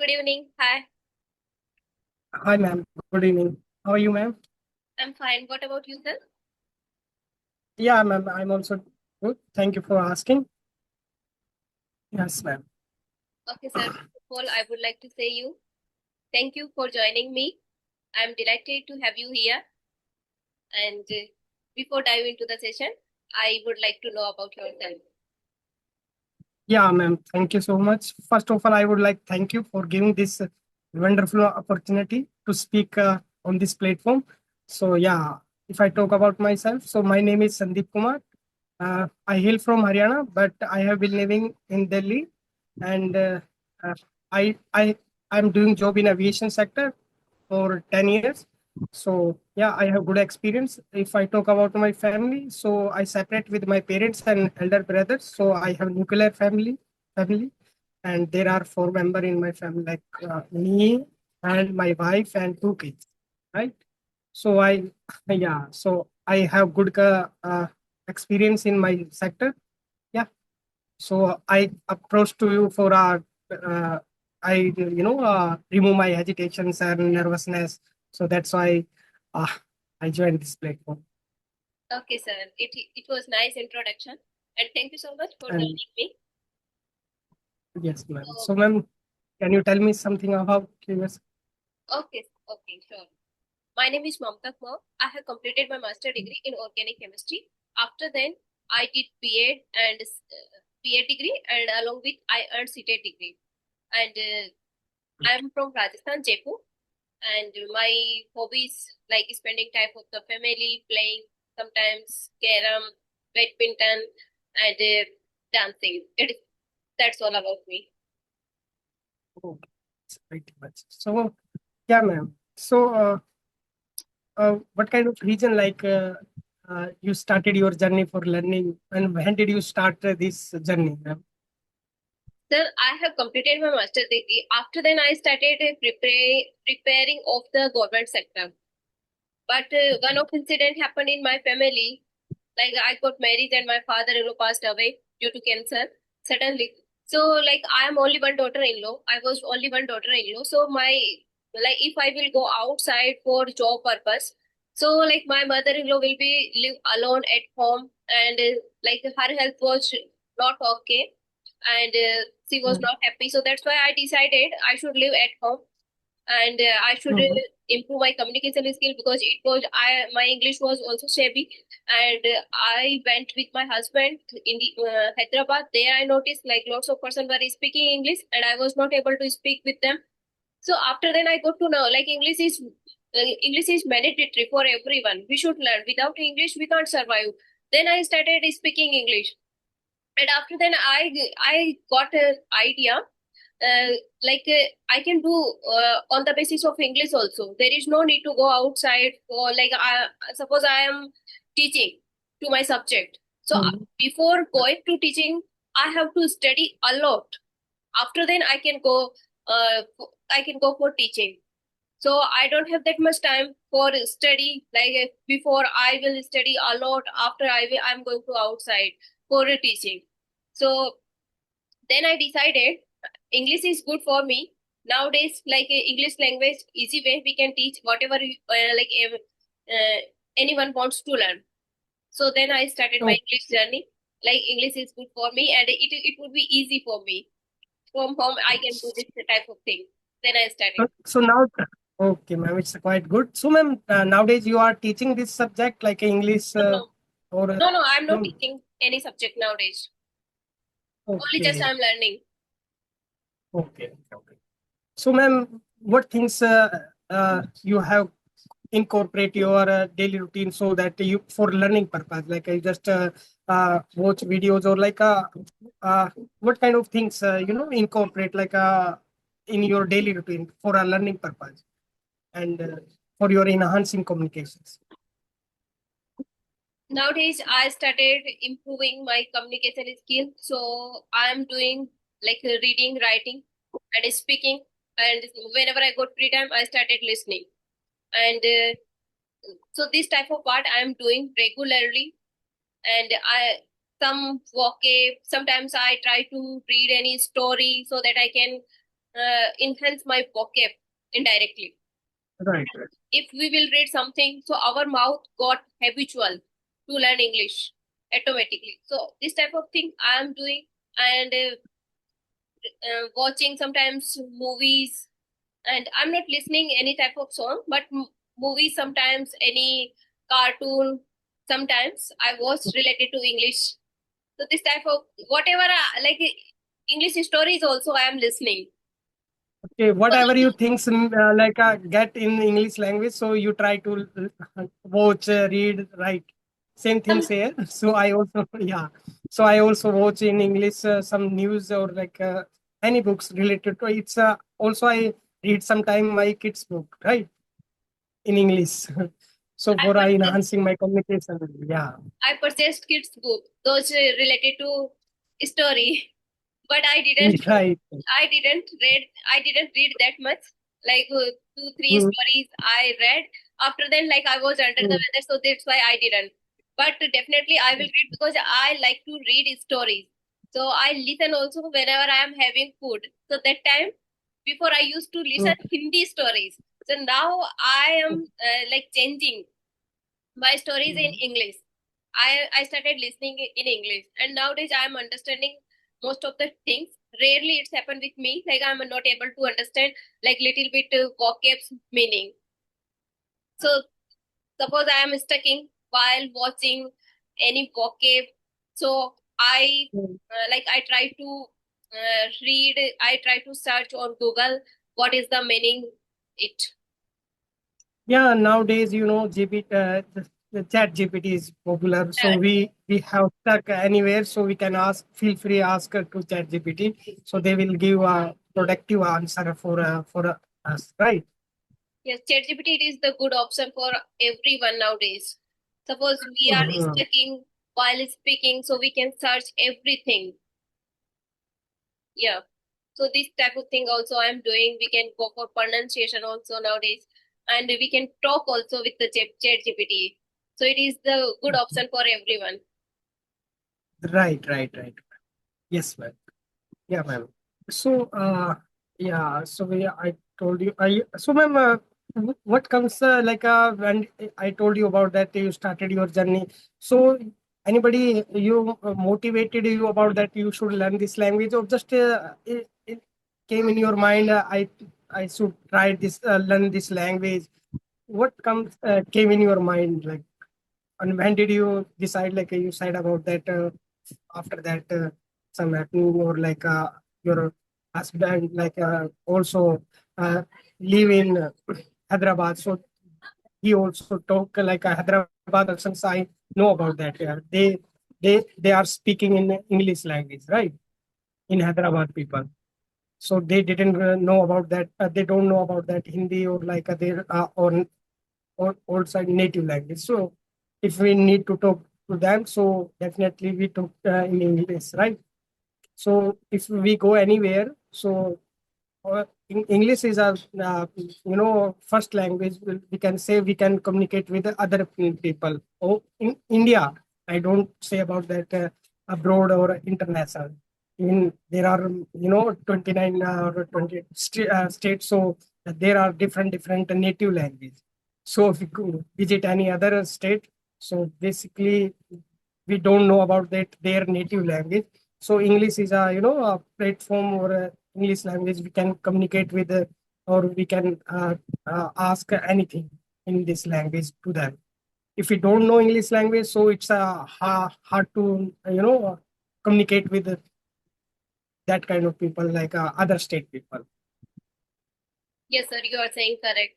good evening. Hi, Hi, ma'am. Good evening. How are you, ma'am? I'm fine. What about you, sir? Yeah, ma'am. I'm also good. Thank you for asking. Yes, ma'am. Okay, sir. First of all, I would like to say you thank you for joining me. I'm delighted to have you here. And before diving into the session, I would like to know about yourself. Yeah, ma'am. Thank you so much. First of all, I would like thank you for giving this wonderful opportunity to speak on this platform. So, yeah, if I talk about myself, so my name is Sandeep Kumar. I hail from Haryana, but I have been living in Delhi, and uh, I I'm doing job in aviation sector for 10 years. So yeah, I have good experience. If I talk about my family, so I separate with my parents and elder brothers. So I have nuclear family, and there are four members in my family, like me and my wife and two kids, right? So I yeah, so I have good experience in my sector. Yeah, so I approached to you for uh, remove my hesitations and nervousness. So that's why uh, I joined this platform. Okay, sir. It was nice introduction, and thank you so much for And joining me. yes, ma'am. So, So, ma'am, can you tell me something about yours? okay, sure. My name is Mamta. I have completed my master degree in organic chemistry. After then, I did BEd and BEd degree, and along with I earned CTET degree. And I'm from Rajasthan, Jaipur, and my hobbies like spending time with the family, playing sometimes carom, badminton, and dancing. That's all about me. Oh, it's pretty much. So, yeah, ma'am. So, what kind of reason you started your journey for learning, and when did you start this journey, ma'am? Then I have completed my master degree. After then, I started preparing of the government sector. But one of incident happened in my family. Like I got married and my father-in-law passed away due to cancer suddenly. So like I am only one daughter-in-law. I was only one daughter-in-law. So my like if I will go outside for job purpose, so like my mother-in-law will be live alone at home and like her health was not okay and she was Mm. not happy. So that's why I decided I should live at home and I should Mhm. improve my communication skill because it was I my English was also shabby, and I went with my husband in the Hyderabad. There I noticed like lots of person were speaking English, and I was not able to speak with them. So after then I got to know like English is mandatory for everyone. We should learn. Without English, we can't survive. Then I started speaking English, and after then I got an idea uh, I can do on the basis of English also. There is no need to go outside or like suppose I am teaching to my subject. So Mhm. before going to teaching, I have to study a lot. After then, I can go for teaching. So I don't have that much time for study. Like before, I will study a lot. After I'm going to outside for teaching. So then I decided English is good for me. Nowadays, like English language, easy way we can teach whatever anyone wants to learn. So then I started my Oh, English journey. Like English is good for me, and it would be easy for me. From home, I can do this type of thing. Then I started. so now, okay, ma'am, it's quite good. So, ma'am, nowadays you are teaching this subject like English No, no, or no. I'm not no? teaching any subject nowadays. Only just Okay, I'm learning. okay. So, ma'am, what things you have incorporate your daily routine so that you for learning purpose, like you just watch videos or uh, what kind of things incorporate in your daily routine for a learning purpose and for your enhancing communications. Nowadays, I started improving my communication skill. So I'm doing like reading, writing, and speaking. And whenever I got free time, I started listening. And so this type of part I am doing regularly. And sometimes I try to read any story so that I can enhance my vocab indirectly. Right, right. If we will read something, so our mouth got habitual to learn English automatically. So this type of thing I am doing, and watching sometimes movies, and I'm not listening any type of song, but movies sometimes, any cartoon, sometimes I watch related to English. So this type of whatever like English stories also I am listening. Okay, So whatever you think get in English language, so you try to watch, read, write. Same things some here. So I also yeah. So I also watch in English some news or any books related to it's. Also I read sometime my kids book right in English. So I for purchased enhancing my communication. Yeah. I purchased kids book, those related to story. But Right. I didn't read that much, like two three Mm, stories I read. After then, like I was under the mm, weather, so that's why I didn't. But definitely I will read because I like to read stories. So I listen also whenever I am having food. So that time, before I used to listen mm, Hindi stories. So now I am like changing my stories in mm. English. I started listening in English, and nowadays I am understanding most of the things. Rarely it's happened with me, like I'm not able to understand like little bit vocab's meaning. So suppose I am stucking while watching any vocab, so I Mm. like I try to read. I try to search on Google what is the meaning it. Yeah, nowadays, the chat GPT is popular. So Uh, we have stuck anywhere, so we can ask. Feel free ask to chat GPT. So they will give a productive answer for us, right? Yes, ChatGPT is the good option for everyone nowadays. Suppose we are Mhm. stucking while speaking, so we can search everything. Yeah. So this type of thing also I'm doing. We can go for pronunciation also nowadays, and we can talk also with the ChatGPT. So it is the good option for everyone. Right, right, right. Yes, ma'am. Yeah, ma'am. So, yeah, so I told you, ma'am, what comes when I told you about that you started your journey. So, anybody you motivated you about that you should learn this language, or just it came in your mind, I should try this, learn this language. What comes came in your mind, like, and when did you decide, like, you said about that? After that some happening or your husband also uh, live in Hyderabad, so he also talk Hyderabad accents. I know about that. They are speaking in English language, right? In Hyderabad people, so they didn't know about that. They don't know about that Hindi or their or outside native language. So if we need to talk to them, so definitely we talk in English, right? So if we go anywhere, so English is our first language. We can say we can communicate with the other people. Oh, in India, I don't say about that abroad or international. In there are 29 or 20 states, so there are different native language. So if you go visit any other state, so basically we don't know about that their native language. So English is a platform or a English language we can communicate with, or we can ask anything in this language to them. If we don't know English language, so it's hard to communicate with that kind of people, other state people. Yes, sir, you are saying correct.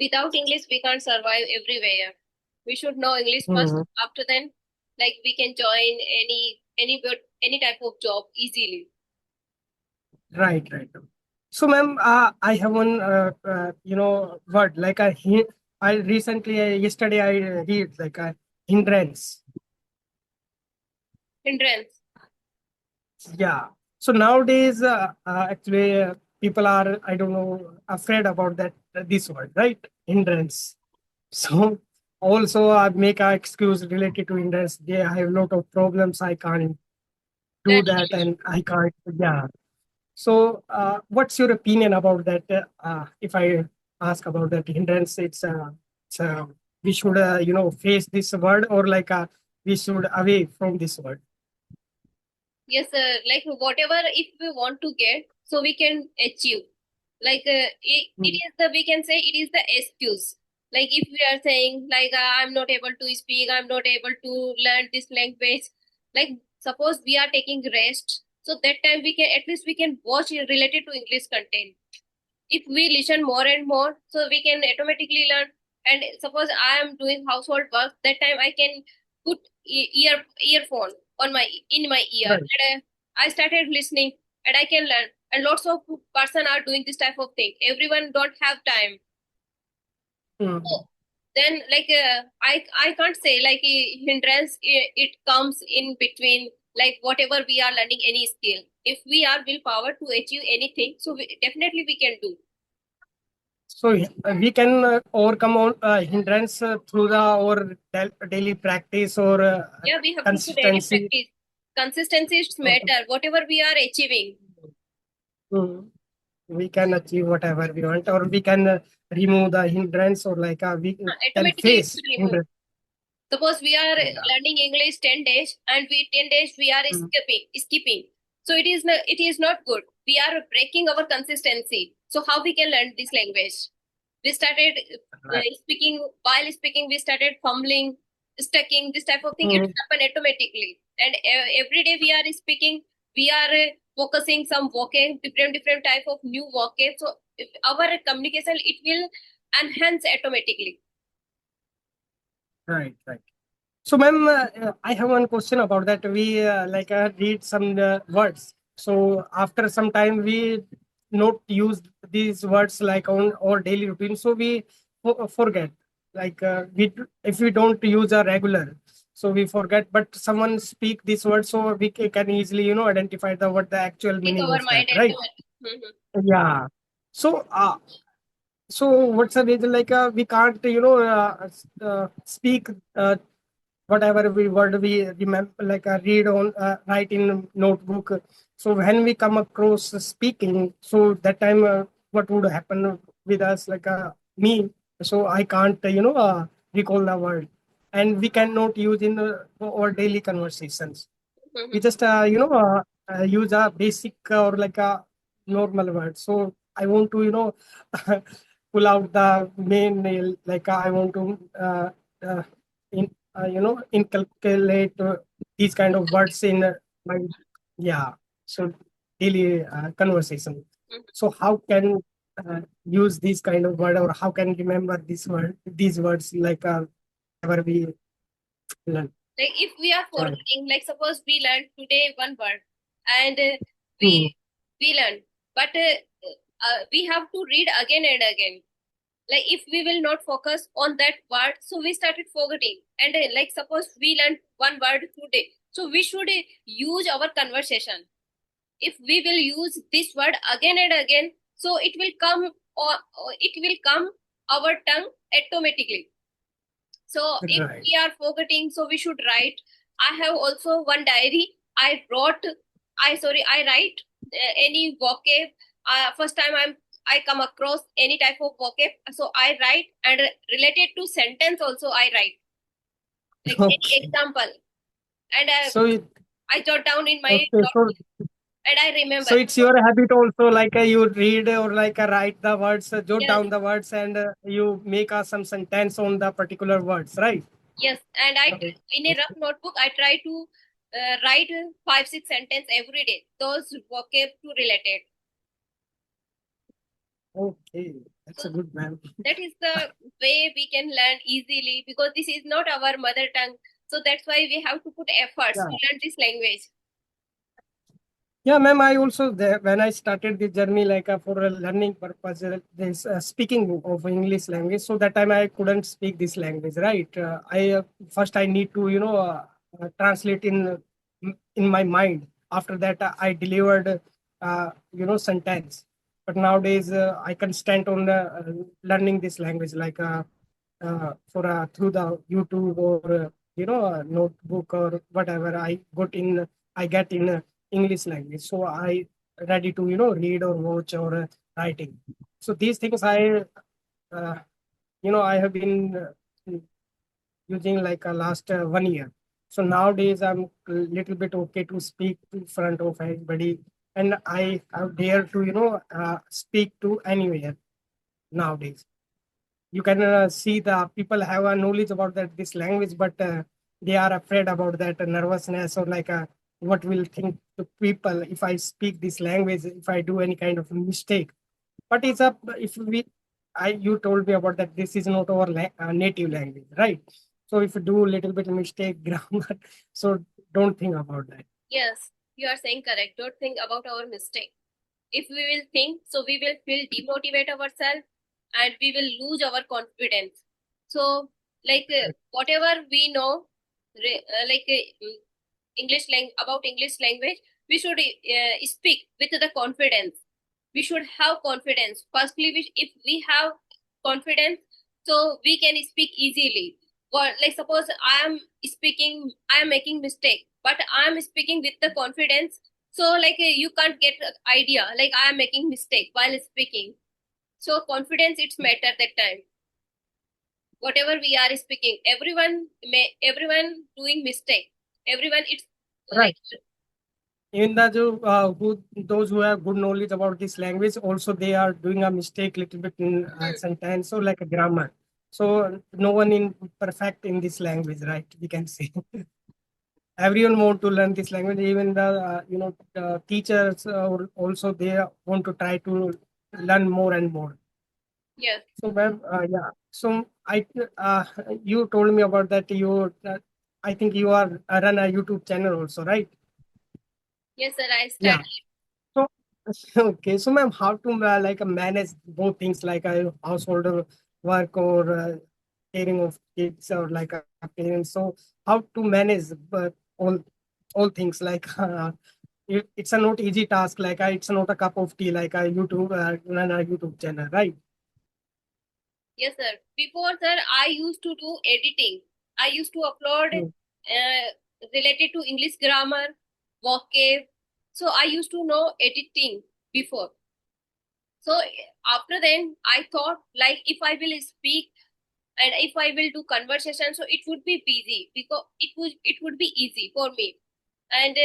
Without English, we can't survive everywhere. We should know English first. Mhm. After then, like we can join any type of job easily. Right, right. So, ma'am, I have one, word I recently, yesterday, I read hindrance. Hindrance. Yeah. So nowadays, actually, people are, I don't know, afraid about that this word, right? Hindrance. So also, I make a excuse related to hindrance. Yeah, I have a lot of problems. I can't do That that, and I can't. Yeah. So, what's your opinion about that? If I ask about that hindrance, it's we should face this word, or like we should away from this word. Yes, like whatever if we want to get, so we can achieve. Like it Mm. is the we can say it is the excuse. Like if we are saying like I'm not able to speak, I'm not able to learn this language. Like suppose we are taking rest, so that time we can at least we can watch it related to English content. If we listen more and more, so we can automatically learn. And suppose I am doing household work, that time I can put earphone on my in my ear, Right. and I started listening, and I can learn. And lots of person are doing this type of thing. Everyone don't have time. Mm. So then like I can't say like hindrance it comes in between, like whatever we are learning any skill, if we are willpower to achieve anything, so definitely we can do. So we can overcome on hindrance through the our daily practice or Yeah, we have to do daily consistency. practice. Consistency is Okay. matter, whatever we are achieving. Mm. We can achieve whatever we want, or we can remove the hindrance, or like we can Automatically it face will remove. hindrance. Suppose we are Yeah. learning English 10 days and we 10 days we are Mm. skipping. So it is not good. We are breaking our consistency. So how we can learn this language? We started Right. speaking, while speaking we started fumbling, stucking, this type of thing. It Mm. will happen automatically. And every day we are speaking, we are focusing some vocab, different type of new vocab. So if our communication it will enhance automatically. Right. Right. So, ma'am, I have one question about that. We read some words. So, after some time, we not use these words like on our daily routine. So we forget. Like if we don't use a regular, so we forget. But someone speak this word, so we can easily identify the what the actual Pick meaning our of that. mind Right? automatically. Mhm. Yeah. So so what's the reason? Like we can't speak. Whatever we word we remember like read on write in notebook. So when we come across speaking, so that time what would happen with us, like me, so I can't recall the word, and we cannot use in our daily conversations. We Mhm. just use a basic or like a normal word. So I want to pull out the main nail, like I want to uh, in inculcate these kind of words in my, yeah, so daily conversation. Mhm. So how can use these kind of word, or how can remember this word, these words, like whenever we learn. Like if we are Right. forgetting, like suppose we learned today one word, and we Hmm. we learn, but we have to read again and again. Like if we will not focus on that word, so we started forgetting. And like suppose we learned one word today, so we should use our conversation. If we will use this word again and again, so it will come, or it will come our tongue automatically. So if Right. we are forgetting, so we should write. I have also one diary. I wrote. I write any vocab. First time I come across any type of vocab, so I write, and related to sentence also I write, like any Okay. example, and So I jot down in my okay, notebook, and I remember. so it's your habit also, like you read or like write the words, jot Yes, down the words, and you make some sentence on the particular words, right? yes, and Okay. in a rough notebook I try to write 5 6 sentence every day. Those vocab to related. Okay, So that's a good man. that is the way we can learn easily, because this is not our mother tongue. So that's why we have to put efforts Yeah. to learn this language. Yeah, ma'am. I also there when I started the journey, like for a learning purpose, this speaking of English language. So that time I couldn't speak this language, right? I first I need to translate in my mind. After that, I delivered sentence. But nowadays, I can stand on the learning this language, like for through the YouTube, or a notebook or whatever I got in. I get in. English language. So I ready to read or watch or writing. So these things uh, I have been using like last 1 year. So nowadays I'm a little bit okay to speak in front of everybody, and I have dare to speak to anywhere nowadays. You can see the people have a knowledge about that this language, but they are afraid about that nervousness, or like what will think the people if I speak this language, if I do any kind of mistake. But it's up if we I you told me about that this is not our native language, right? So if you do a little bit mistake grammar, so don't think about that. Yes, you are saying correct. Don't think about our mistake. If we will think, so we will feel demotivate ourselves and we will lose our confidence. So, like whatever we know, about English language, we should speak with the confidence. We should have confidence. Firstly, if we have confidence, so we can speak easily. Or like suppose I am speaking, I am making mistake, but I am speaking with the confidence. So like you can't get an idea like I am making mistake while speaking. So confidence it's matter that time. Whatever we are speaking, everyone doing mistake. Everyone it's like Right. Even who those who have good knowledge about this language, also they are doing a mistake little bit in sentence or like a grammar. So no one in perfect in this language, right? We can say everyone want to learn this language. Even the teachers also they want to try to learn more and more. yes, So ma'am, yeah. So uh, you told me about that. I think you are run a YouTube channel also, right? yes sir. I Yeah. study. So, okay. So, ma'am, how to like manage both things like a household work or caring of kids or like a parent? So, how to manage all all things like it's a not easy task. Like it's not a cup of tea. Like a YouTube run a YouTube channel, right? Yes, sir. Before, sir, I used to do editing. I used to upload Mm. related to English grammar, vocab. So I used to know editing before. So after then, I thought like if I will speak and if I will do conversation, so it would be busy because it would be easy for me. And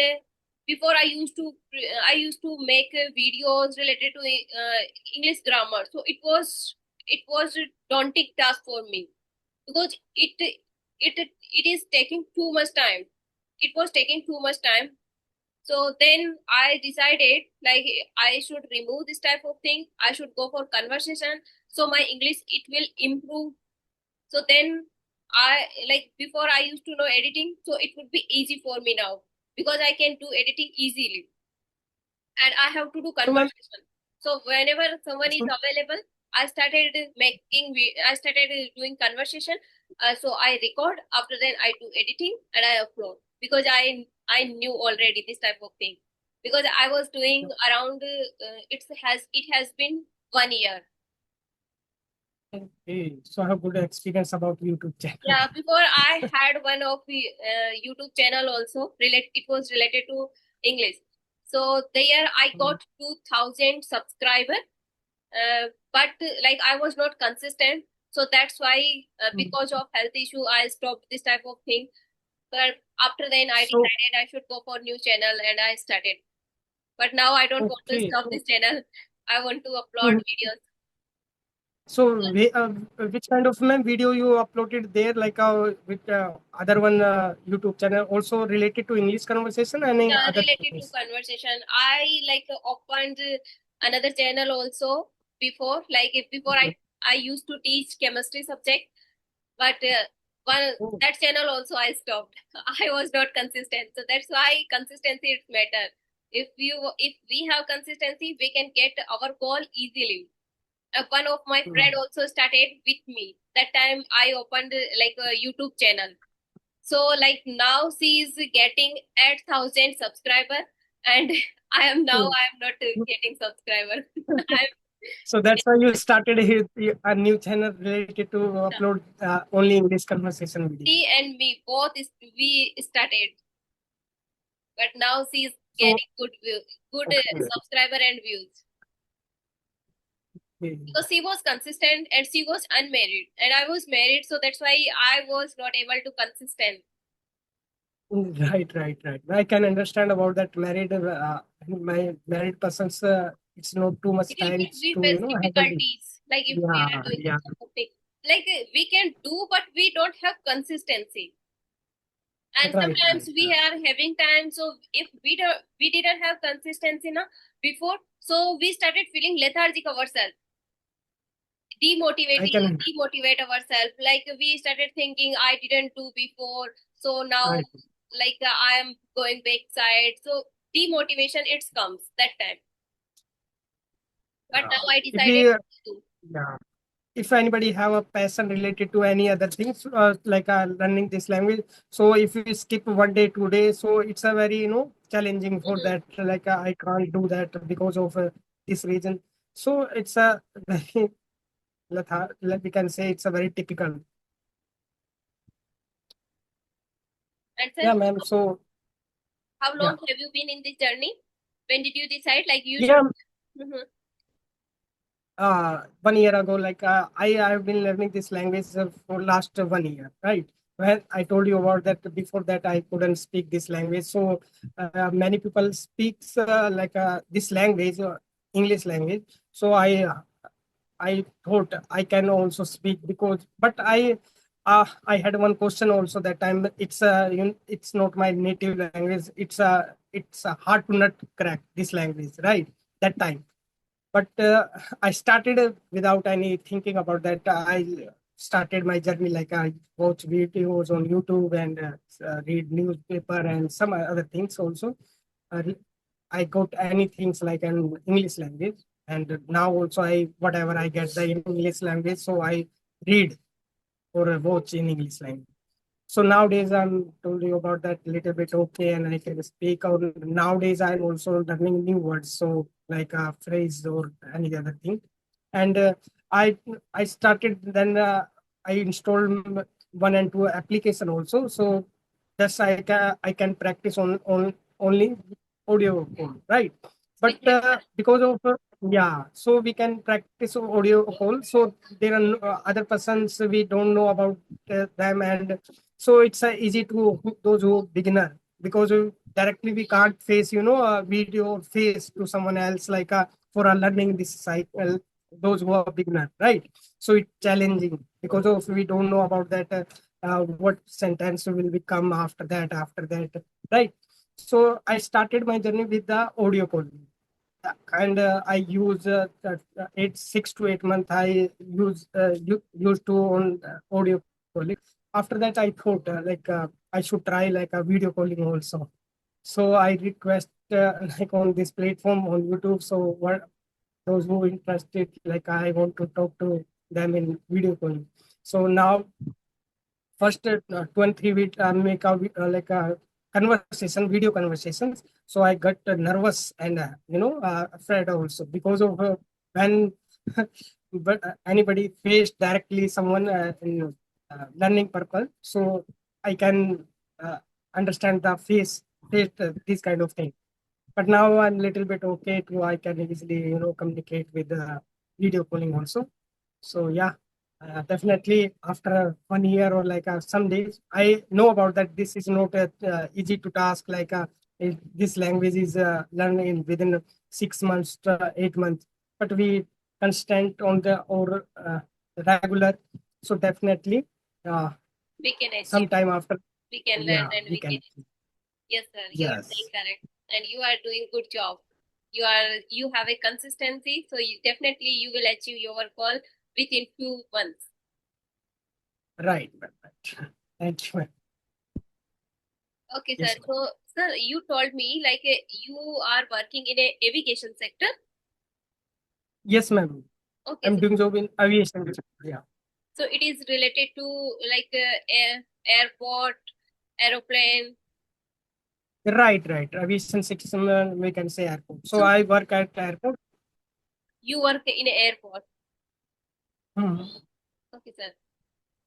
before I used to make videos related to English grammar. So it was a daunting task for me because it is taking too much time. It was taking too much time. So then I decided like I should remove this type of thing. I should go for conversation. So my English it will improve. So then I like before I used to know editing, so it would be easy for me now because I can do editing easily and I have to do So, ma'am, conversation. So whenever someone is so, available, I started doing conversation. So I record. After then, I do editing and I upload because I knew already this type of thing because I was doing around. It has been 1 year. okay. So, I have good experience about YouTube channel. Yeah, before I had one of the YouTube channel also. It was related to English. So there I got 2,000 subscriber. But like I was not consistent, so that's why Mm. because of health issue I stopped this type of thing. But after then I So, decided I should go for new channel and I started. But now I don't want to okay. stop this channel. I want to upload videos. So, which kind of ma'am video you uploaded there, like with other one YouTube channel, also related to English conversation and any other Related to things? conversation. I like opened another channel also before. Like if before I used to teach chemistry subject, but one Oh, that channel also I stopped. I was not consistent, so that's why consistency is matter. If we have consistency, we can get our goal easily. One of my friend mm. also started with me. That time I opened like a YouTube channel. So like now she is getting 8,000 subscriber, and Mm. I am not getting subscriber. I'm So that's why you started a new channel related to upload only English conversation video. she and me both we started, but now she is So getting good view, good okay, subscriber and views. okay. Because she was consistent and she was unmarried, and I was married, so that's why I was not able to consistent. Right. I can understand about that married. My married persons. It's not too much It will time be we to face handle this. difficulties. Like if we are Yeah, doing yeah, something, like we can do, but we don't have consistency. And sometimes right. we are having time, so if we didn't have consistency now before, so we started feeling lethargic ourselves, I demotivating, can. demotivate ourselves. Like we started thinking I didn't do before, so now I, like I am going backside. So demotivation it comes that time. But now I if decided we, to. yeah, if anybody have a passion related to any other things like learning this language, so if you skip 1 day 2 days, so it's a very challenging for Mhm. that, like I can't do that because of this reason. So it's a very we can say it's a very typical. And sir, Yeah, ma'am. So how yeah, long have you been in this journey? When did you decide like you should? yeah. Mhm. 1 year ago, like I have been learning this language for last 1 year, right? When I told you about that, before that I couldn't speak this language. So many people speaks like this language, English language. So I thought I can also speak, because but I had one question also that time. It's it's not my native language. It's hard to not crack this language, right? That time. But I started without any thinking about that. I started my journey like I watch videos on YouTube and read newspaper and some other things also. uh, I got any things like an English language, and now also I whatever I get the English language, so I read or watch in English language. So nowadays I'm told you about that little bit okay, and I can speak. Or nowadays I'm also learning new words, so like a phrase or any other thing. And I I started then I installed one and two application also. So that's I can practice on only audio call, right? But Which have because of yeah, so we can practice audio call. So there are other persons we don't know about them, and so it's easy to those who beginner, because directly we can't face a video or face to someone else like for learning this cycle, those who are beginner, right? So it's challenging because of we don't know about that what sentence will become after that, right? So I started my journey with the audio calling. And I use 6 to 8 months. I used to on audio calling. After that, I thought I should try like a video calling also. So I request like on this platform on YouTube. So what those who interested, like I want to talk to them in video calling. So now first 2 and 3 weeks make a like a conversation, video conversations. So I got nervous and afraid also, because of when but anybody faced directly someone in learning purpose, so I can uh, understand the face this kind of thing. But now I'm little bit okay to I can easily communicate with video calling also. So yeah, definitely after 1 year or like some days, I know about that this is not easy to task. Like this language is learned in within 6 months, 8 months, but we constant on the or regular. So definitely, uh, we can achieve, sometime after, we can learn, yeah, and we we can. can. Yes, sir, you are saying Yes, correct, and you are doing good job. You have a consistency, so you definitely you will achieve your goal within few months. right, right. Thank you. Okay, sir. Yes, ma'am. So, sir, you told me like you are working in a aviation sector. Yes, ma'am. Okay, I'm sir. doing job in aviation. Yeah. So it is related to like airport, aeroplane. Right. Aviation section, we can say airport. So So I work at airport. you work in a airport. Mhm. Okay, sir.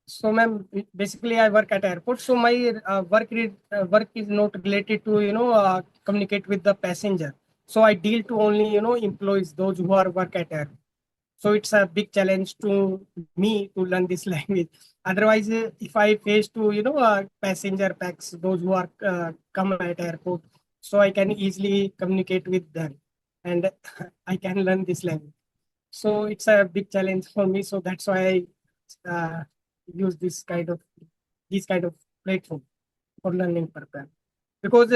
So, ma'am, basically, I work at airport. So my work is not related to communicate with the passenger. So I deal to only employees, those who are work at airport. So it's a big challenge to me to learn this language. Otherwise, if I face to passenger packs, those who are come at airport, so I can easily communicate with them, and I can learn this language. So it's a big challenge for me. So that's why I use this kind of platform for learning purpose. Because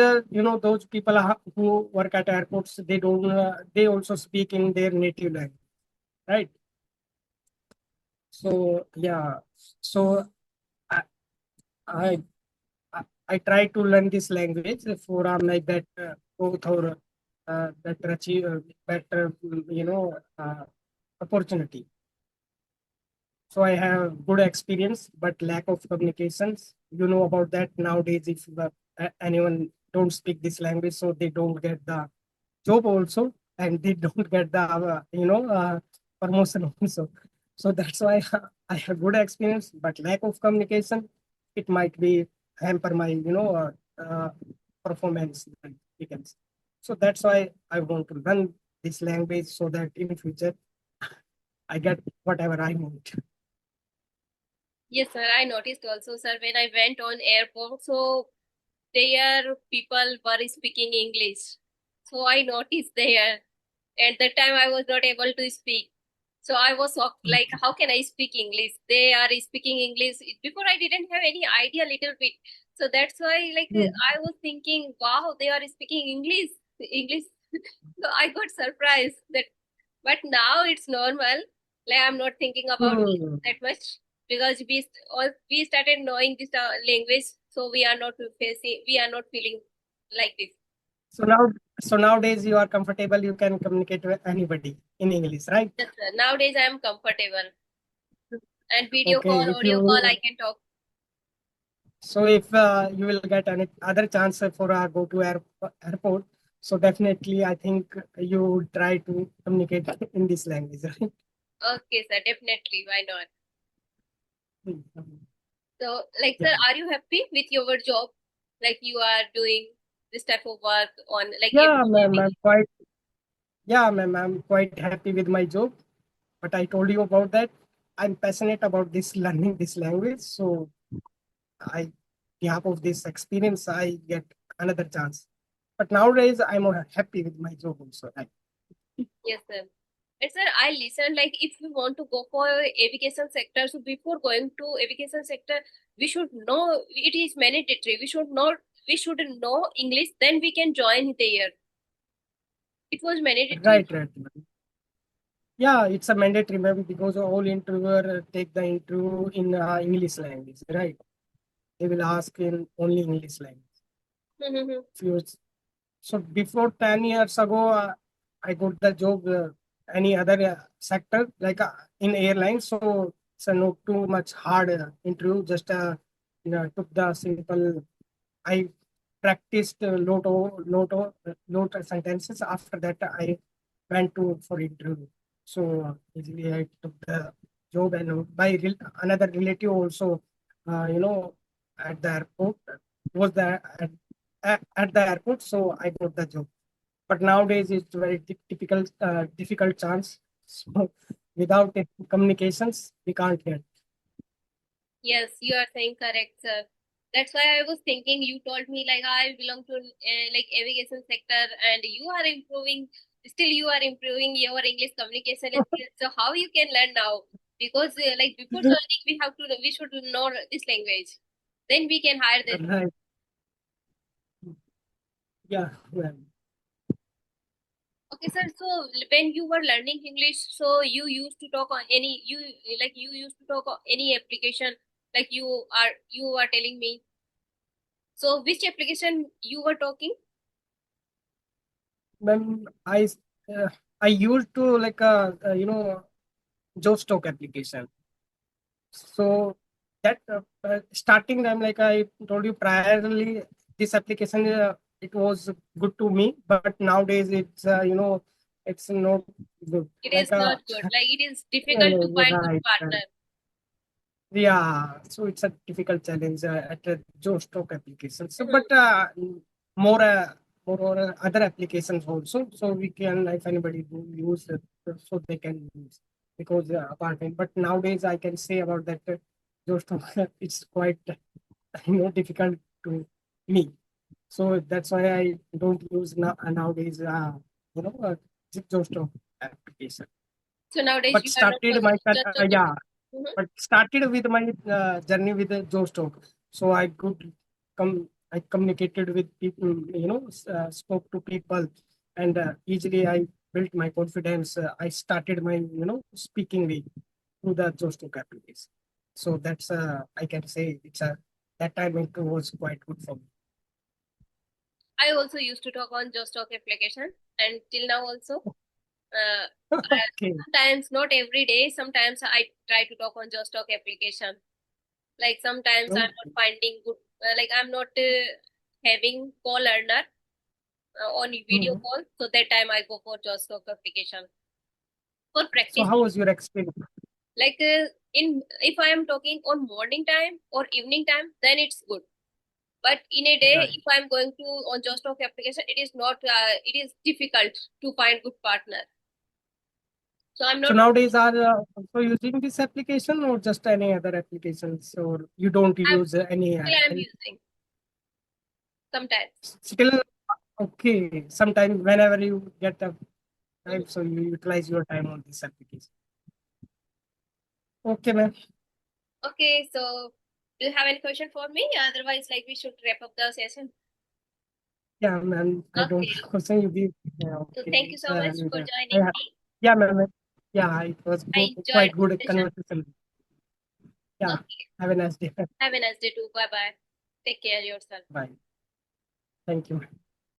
those people who work at airports, they also speak in their native language, right? So yeah, so I I, I try to learn this language for my better growth or better achieve better opportunity. So I have good experience, but lack of communications. You know about that nowadays. If anyone don't speak this language, so they don't get the job also, and they don't get the promotion also. So that's why I have good experience, but lack of communication, it might be hamper my performance. We can say. So that's why I want to learn this language so that in future I get whatever I want. Yes, sir. I noticed also, sir, when I went on airport, so there people were speaking English. So I noticed there. At that time, I was not able to speak. So I was shocked, like, how can I speak English? They are speaking English. Before I didn't have any idea little bit. So that's why, like, I was thinking, wow, they are speaking English. English. So I got surprised that, but now it's normal. Like, I'm not thinking about it Hmm. that much because we started knowing this language, so we are not feeling like this. So now, so nowadays you are comfortable. You can communicate with anybody in English, right? Yes, sir. Nowadays I am comfortable, and video Okay. call, If audio call, you I can talk. so if you will get any other chance for go to airport, so definitely I think you would try to communicate in this language, right? Okay, sir, definitely. Why not? Mhm. So, like, Yeah. sir, are you happy with your job? Like, you are doing this type of work on like Yeah, ma'am. aviation. I'm quite happy with my job. But I told you about that. I'm passionate about this learning this language. So I, behalf of this experience, I get another chance. But nowadays, I'm happy with my job also. Right? Yes, sir. And sir, I listened like if you want to go for aviation sector, so before going to aviation sector, we should know it is mandatory. We should know English, then we can join there. It was mandatory. Right. Yeah, it's a mandatory, ma'am, because all interviewer take the interview in English language, right? They will ask in only English language. Mm-hmm. Few So before 10 years ago, I got the job any other sector like in airlines. So it's not too much hard interview. Just took the simple. I practiced lot of sentences. After that, I went to for interview. So easily I took the job, and another relative also, at the airport was there at the airport. So I got the job. But nowadays it's very typical difficult chance. So without communications, we can't get. Yes, you are saying correct, sir. That's why I was thinking. You told me like I belong to like aviation sector, and you are improving. Still, you are improving your English communication skills. So how you can learn now? Because like before joining, we should know this language. Then we can hire this. Right. Yeah. Well, Okay, sir. So when you were learning English, so you used to talk on any you used to talk on any application like you are telling me. So which application you were talking? when uh, I used to like job stock application. So that starting time, like I told you priorly, this application it was good to me, but nowadays it's it's not good. It Like is not good. Like it is difficult to find good right, right. partner. Yeah, so it's a difficult challenge at a Joe stock application. So, Mhm. but more, more on other applications also. So we can, if anybody do use it, so they can use because apartment. But nowadays, I can say about that Joe stock, it's quite difficult to me. So that's why I don't use nowadays. Joe stock application. So nowadays But you are not started my using just okay. yeah, but started with my journey with the Joe Stock. So I could I communicated with people, spoke to people, and easily I built my confidence. I started my, speaking way through the Joe Stock application. So that's, I can say it's a, that time it was quite good for me. I also used to talk on just talk application and till now also. Okay. Sometimes not every day. Sometimes I try to talk on just talk application. Like sometimes I'm not Okay. finding good. Like I'm not having call learner on video Mhm. call. So that time I go for just talk application for So practice. how was your experience? Like in if I am talking on morning time or evening time, then it's good. But in a day, Right. if I'm going to on just talk application, it is not. It is difficult to find good partner. So I'm So not. nowadays are also using this application or just any other applications, or you don't I'm use any, still I'm using sometimes. still okay. Sometime whenever you get a Mhm. time, so you utilize your time on this application. Okay, ma'am. Okay, so do you have any question for me? Otherwise, like we should wrap up the session. Yeah, ma'am. I don't Okay. have question. You give. Yeah, So thank okay. you so much And for joining me. yeah, ma'am. Yeah, it was I enjoyed quite this good session. conversation. Yeah. Okay. Have a nice day. Have a nice day too. Bye bye. Take care of yourself. Bye. Thank you.